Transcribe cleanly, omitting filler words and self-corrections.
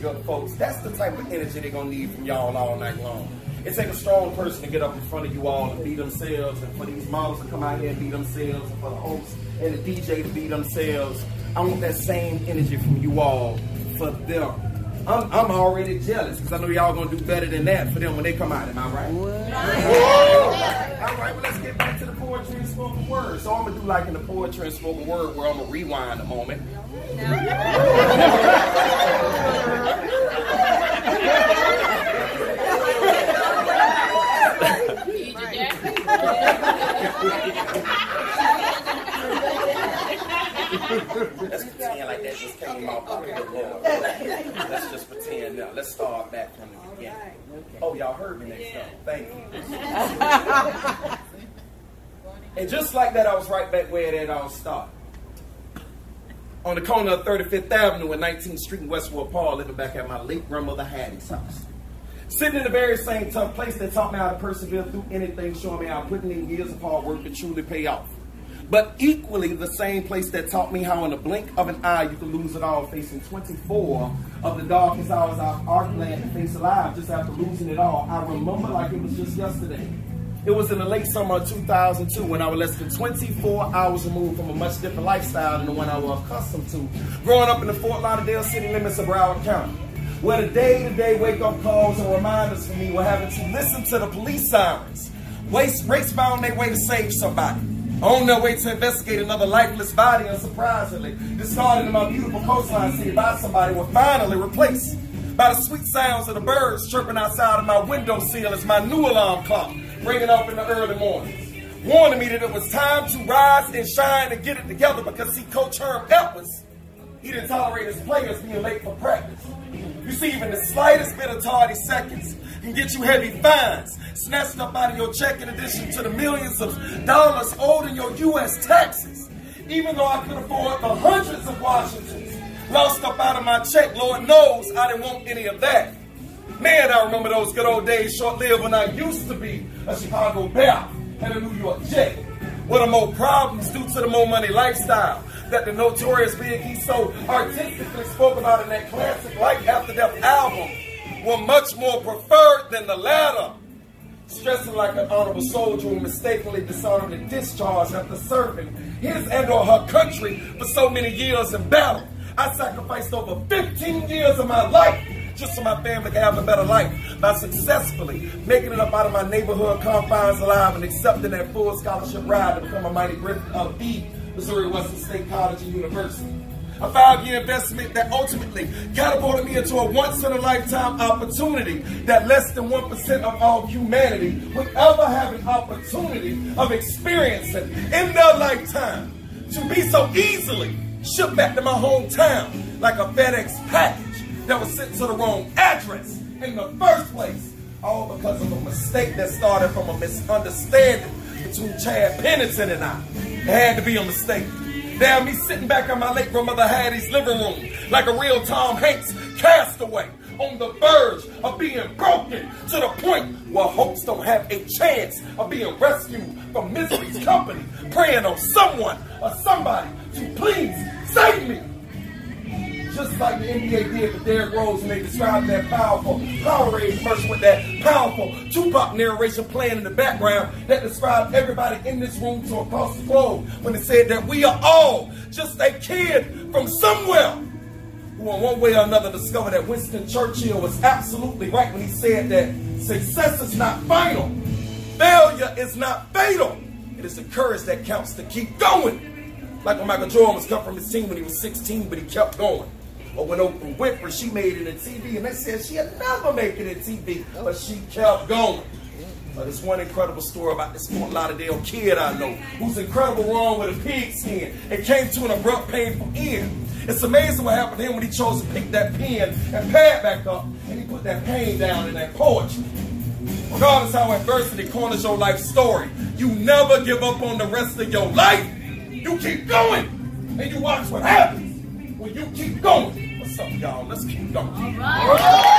good folks. That's the type of energy they're going to need from y'all all night long. It takes a strong person to get up in front of you all and be themselves, and for these models to come out here and be themselves, and for the hosts and the DJ to be themselves. I want that same energy from you all for them. I'm already jealous because I know y'all gonna do better than that for them when they come out. Am I right? All right, well, let's get back to the poetry and spoken word. So I'm gonna do like in the poetry and spoken word where I'm gonna rewind a moment. Let's pretend like that just came off the real. Let's just pretend now. Let's start back from the beginning. Oh, y'all heard me next time. Thank you. And just like that, I was right back where it all started. On the corner of 35th Avenue and 19th Street in Westwood Park, living back at my late grandmother Hattie's house. Sitting in the very same tough place that taught me how to persevere through anything, showing me how putting in years of hard work can truly pay off. But equally the same place that taught me how in the blink of an eye you can lose it all, facing 24 of the darkest hours our land to face alive just after losing it all. I remember like it was just yesterday. It was in the late summer of 2002 when I was less than 24 hours removed from a much different lifestyle than the one I was accustomed to, growing up in the Fort Lauderdale city limits of Broward County, where the day-to-day wake-up calls and reminders for me were having to listen to the police sirens, race-bound their way to save somebody, on their way to investigate another lifeless body, unsurprisingly, discarded in my beautiful coastline city by somebody were finally replaced by the sweet sounds of the birds chirping outside of my windowsill as my new alarm clock ringing up in the early mornings, warning me that it was time to rise and shine and get it together because, see, Coach Herm Edwards, he didn't tolerate his players being late for practice. You see, even the slightest bit of tardy seconds can get you heavy fines, snatched up out of your check in addition to the millions of dollars owed in your U.S. taxes. Even though I could afford the hundreds of Washingtons lost up out of my check, Lord knows I didn't want any of that. Man, I remember those good old days, short-lived, when I used to be a Chicago Bear and a New York Jet. With the more problems due to the more money lifestyle that the notorious Big E so artistically spoke about in that classic Life After Death album were much more preferred than the latter. Stressing like an honorable soldier who mistakenly dishonorably discharged after serving his and or her country for so many years in battle. I sacrificed over 15 years of my life just so my family can have a better life by successfully making it up out of my neighborhood confines alive and accepting that full scholarship ride to become a mighty Griffin of the Missouri Western State College and University. A 5-year investment that ultimately catapulted me into a once-in-a-lifetime opportunity that less than 1% of all humanity would ever have an opportunity of experiencing in their lifetime. To be so easily shipped back to my hometown like a FedEx package that was sent to the wrong address in the first place, all because of a mistake that started from a misunderstanding between Chad Pennington and I. It had to be a mistake. Now me sitting back on my late grandmother Hattie's living room like a real Tom Hanks castaway on the verge of being broken to the point where hopes don't have a chance of being rescued from misery's company, praying on someone or somebody to please save me. Just like the NBA did for Derrick Rose when they described that powerful Powerade commercial with that powerful Tupac narration playing in the background that described everybody in this room to across the globe when it said that we are all just a kid from somewhere who in one way or another discovered that Winston Churchill was absolutely right when he said that success is not final, failure is not fatal. It is the courage that counts to keep going. Like when Michael Jordan was cut from his team when he was 16, but he kept going. Or when Oprah Winfrey, she made it in TV, and they said she'd never make it in TV, but she kept going. There's one incredible story about this Fort Lauderdale kid I know who's incredible wrong with a pig skin and came to an abrupt, painful end. It's amazing what happened to him when he chose to pick that pen and pad back up, and he put that pain down in that poetry. Regardless how adversity corners your life story, you never give up on the rest of your life. You keep going, and you watch what happens when you keep going. What's up, y'all? Let's keep going. All right.